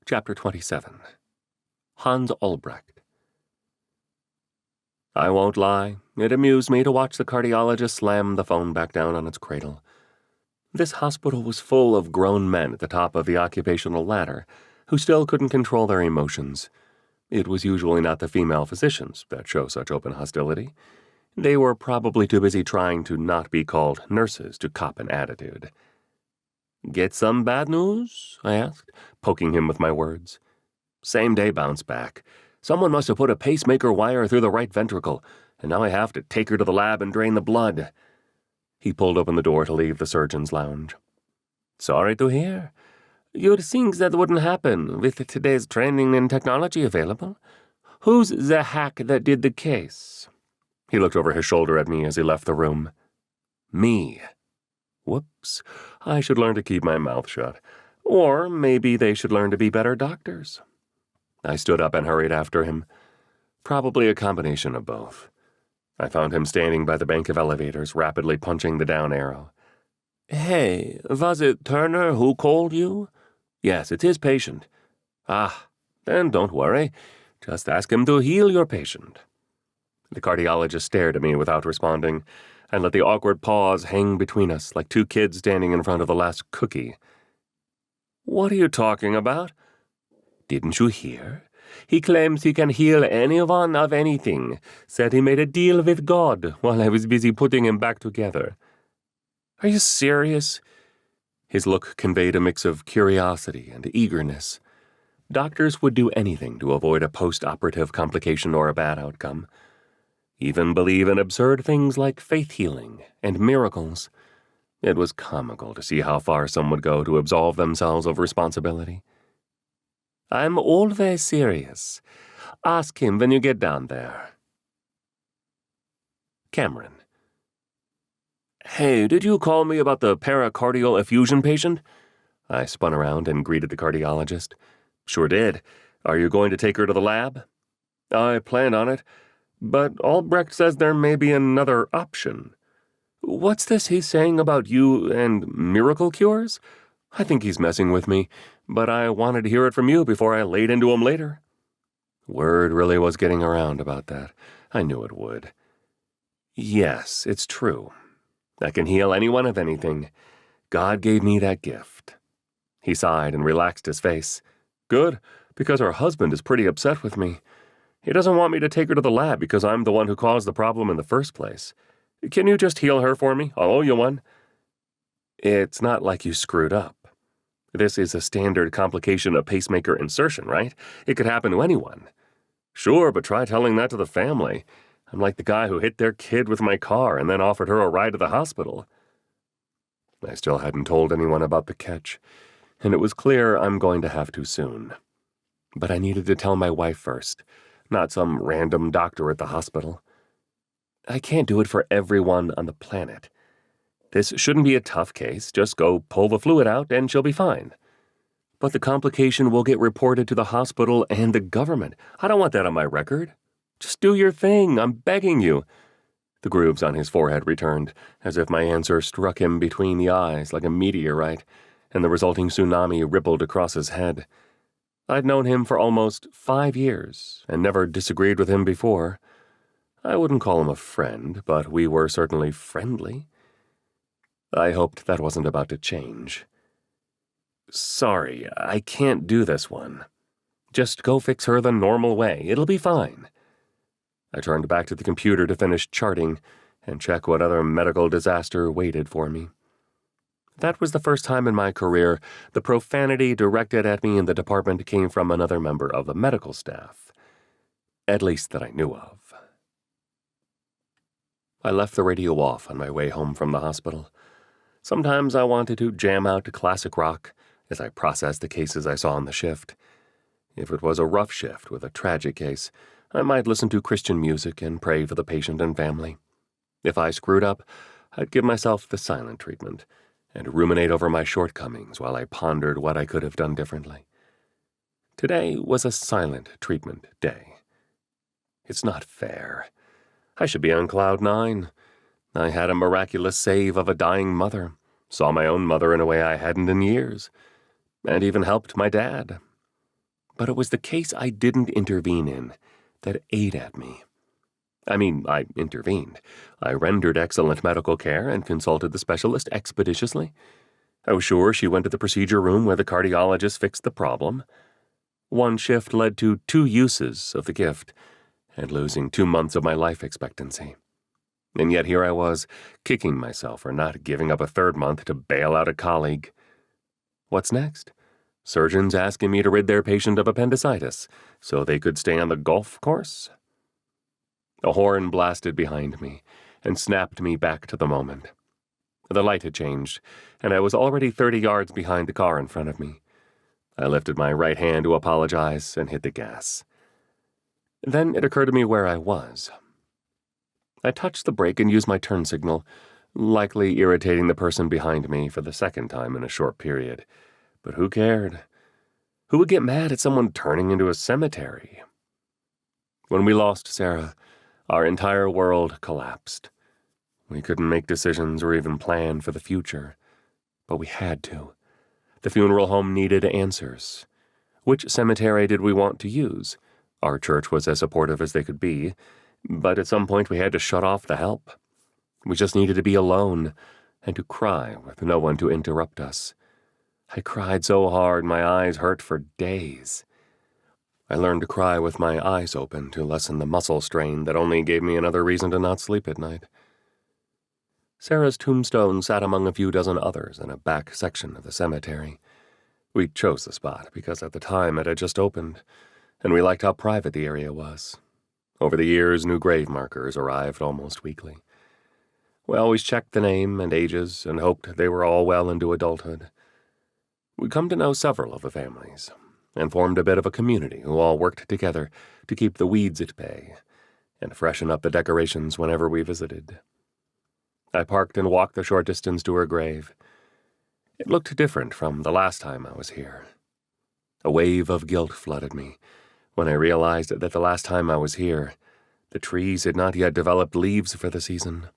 Chapter 27. Hans Albrecht. I won't lie, it amused me to watch the cardiologist slam the phone back down on its cradle. This hospital was full of grown men at the top of the occupational ladder who still couldn't control their emotions. It was usually not the female physicians that show such open hostility. They were probably too busy trying to not be called nurses to cop an attitude. "Get some bad news?" I asked, poking him with my words. "Same-day bounce back. Someone must have put a pacemaker wire through the right ventricle, and now I have to take her to the lab and drain the blood." He pulled open the door to leave the surgeon's lounge. "Sorry to hear. You'd think that wouldn't happen with today's training and technology available. Who's the hack that did the case?" He looked over his shoulder at me as he left the room. "Me. Whoops. I should learn to keep my mouth shut. Or maybe they should learn to be better doctors." I stood up and hurried after him. Probably a combination of both. I found him standing by the bank of elevators, rapidly punching the down arrow. "Hey, was it Turner who called you?" "Yes, it's his patient." "Ah, then don't worry. Just ask him to heal your patient." The cardiologist stared at me without responding, and let the awkward pause hang between us like two kids standing in front of the last cookie. "What are you talking about?" "Didn't you hear? He claims he can heal anyone of anything. Said he made a deal with God while I was busy putting him back together." "Are you serious?" His look conveyed a mix of curiosity and eagerness. Doctors would do anything to avoid a post-operative complication or a bad outcome. Even believe in absurd things like faith healing and miracles. It was comical to see how far some would go to absolve themselves of responsibility. "I'm always serious. Ask him when you get down there." Cameron. "Hey, did you call me about the pericardial effusion patient?" I spun around and greeted the cardiologist. "Sure did. Are you going to take her to the lab?" "I plan on it, but Albrecht says there may be another option." "What's this he's saying about you and miracle cures?" "I think he's messing with me, but I wanted to hear it from you before I laid into him later." Word really was getting around about that. I knew it would. "Yes, it's true. I can heal anyone of anything. God gave me that gift." He sighed and relaxed his face. "Good, because her husband is pretty upset with me. He doesn't want me to take her to the lab because I'm the one who caused the problem in the first place. Can you just heal her for me? I'll owe you one." "It's not like you screwed up. This is a standard complication of pacemaker insertion, right? It could happen to anyone." "Sure, but try telling that to the family. I'm like the guy who hit their kid with my car and then offered her a ride to the hospital." I still hadn't told anyone about the catch, and it was clear I'm going to have to soon. But I needed to tell my wife first, not some random doctor at the hospital. I can't do it for everyone on the planet. This shouldn't be a tough case. Just go pull the fluid out and she'll be fine. But the complication will get reported to the hospital and the government. I don't want that on my record. Just do your thing. I'm begging you. The grooves on his forehead returned, as if my answer struck him between the eyes like a meteorite, and the resulting tsunami rippled across his head. I'd known him for almost 5 years, and never disagreed with him before. I wouldn't call him a friend, but we were certainly friendly. I hoped that wasn't about to change. "Sorry, I can't do this one. Just go fix her the normal way. It'll be fine." I turned back to the computer to finish charting and check what other medical disaster waited for me. That was the first time in my career the profanity directed at me in the department came from another member of the medical staff. At least that I knew of. I left the radio off on my way home from the hospital. Sometimes I wanted to jam out to classic rock as I processed the cases I saw on the shift. If it was a rough shift with a tragic case, I might listen to Christian music and pray for the patient and family. If I screwed up, I'd give myself the silent treatment and ruminate over my shortcomings while I pondered what I could have done differently. Today was a silent treatment day. It's not fair. I should be on cloud 9. I had a miraculous save of a dying mother, saw my own mother in a way I hadn't in years, and even helped my dad. But it was the case I didn't intervene in that ate at me. I mean, I intervened. I rendered excellent medical care and consulted the specialist expeditiously. I was sure she went to the procedure room where the cardiologist fixed the problem. One shift led to 2 uses of the gift, and losing 2 months of my life expectancy. And yet here I was, kicking myself for not giving up a 3rd month to bail out a colleague. What's next? Surgeons asking me to rid their patient of appendicitis so they could stay on the golf course? A horn blasted behind me and snapped me back to the moment. The light had changed, and I was already 30 yards behind the car in front of me. I lifted my right hand to apologize and hit the gas. Then it occurred to me where I was. I touched the brake and used my turn signal, likely irritating the person behind me for the 2nd time in a short period. But who cared? Who would get mad at someone turning into a cemetery? When we lost Sarah, our entire world collapsed. We couldn't make decisions or even plan for the future, but we had to. The funeral home needed answers. Which cemetery did we want to use? Our church was as supportive as they could be, but at some point we had to shut off the help. We just needed to be alone and to cry with no one to interrupt us. I cried so hard my eyes hurt for days. I learned to cry with my eyes open to lessen the muscle strain that only gave me another reason to not sleep at night. Sarah's tombstone sat among a few dozen others in a back section of the cemetery. We chose the spot because at the time it had just opened, and we liked how private the area was. Over the years, new grave markers arrived almost weekly. We always checked the name and ages and hoped they were all well into adulthood. We'd come to know several of the families and formed a bit of a community who all worked together to keep the weeds at bay and freshen up the decorations whenever we visited. I parked and walked the short distance to her grave. It looked different from the last time I was here. A wave of guilt flooded me when I realized that the last time I was here, the trees had not yet developed leaves for the season.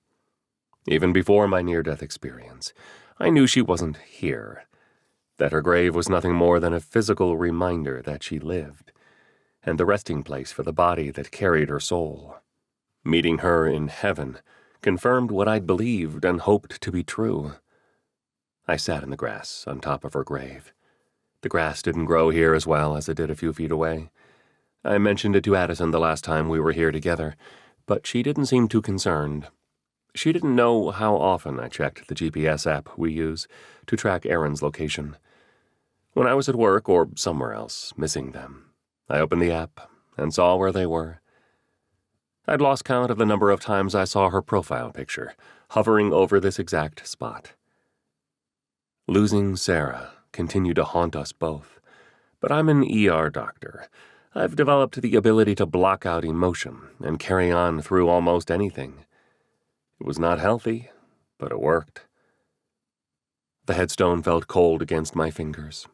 Even before my near-death experience, I knew she wasn't here, that her grave was nothing more than a physical reminder that she lived, and the resting place for the body that carried her soul. Meeting her in heaven confirmed what I'd believed and hoped to be true. I sat in the grass on top of her grave. The grass didn't grow here as well as it did a few feet away. I mentioned it to Addison the last time we were here together, but she didn't seem too concerned. She didn't know how often I checked the GPS app we use to track Aaron's location. When I was at work or somewhere else, missing them, I opened the app and saw where they were. I'd lost count of the number of times I saw her profile picture, hovering over this exact spot. Losing Sarah continued to haunt us both, but I'm an ER doctor. I've developed the ability to block out emotion and carry on through almost anything. It was not healthy, but it worked. The headstone felt cold against my fingers.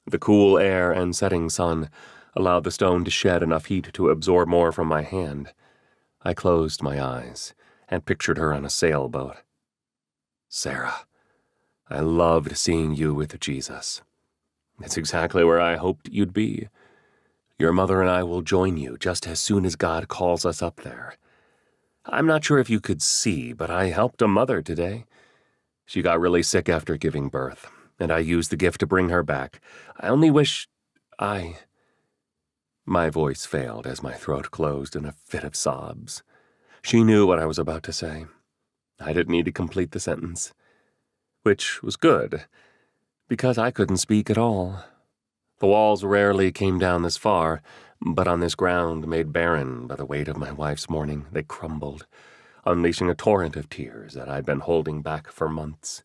The cool air and setting sun allowed the stone to shed enough heat to absorb more from my hand. I closed my eyes and pictured her on a sailboat. Sarah, I loved seeing you with Jesus. It's exactly where I hoped you'd be. Your mother and I will join you just as soon as God calls us up there. I'm not sure if you could see, but I helped a mother today. She got really sick after giving birth, and I used the gift to bring her back. I only wish My voice failed as my throat closed in a fit of sobs. She knew what I was about to say. I didn't need to complete the sentence. Which was good, because I couldn't speak at all. The walls rarely came down this far, but on this ground made barren by the weight of my wife's mourning, they crumbled, unleashing a torrent of tears that I'd been holding back for months.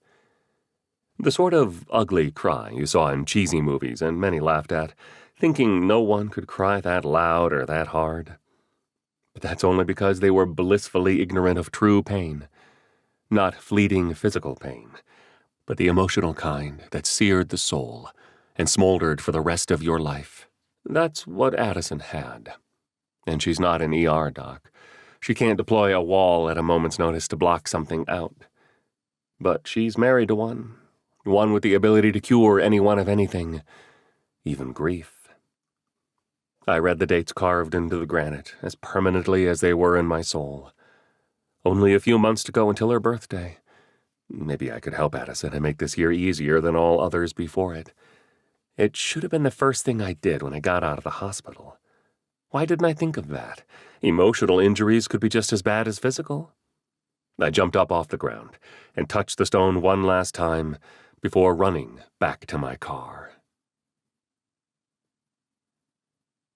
The sort of ugly cry you saw in cheesy movies and many laughed at, thinking no one could cry that loud or that hard. But that's only because they were blissfully ignorant of true pain. Not fleeting physical pain, but the emotional kind that seared the soul and smoldered for the rest of your life. That's what Addison had. And she's not an ER doc. She can't deploy a wall at a moment's notice to block something out. But she's married to one with the ability to cure anyone of anything, even grief. I read the dates carved into the granite, as permanently as they were in my soul. Only a few months to go until her birthday. Maybe I could help Addison and make this year easier than all others before it. It should have been the first thing I did when I got out of the hospital. Why didn't I think of that? Emotional injuries could be just as bad as physical. I jumped up off the ground and touched the stone one last time before running back to my car.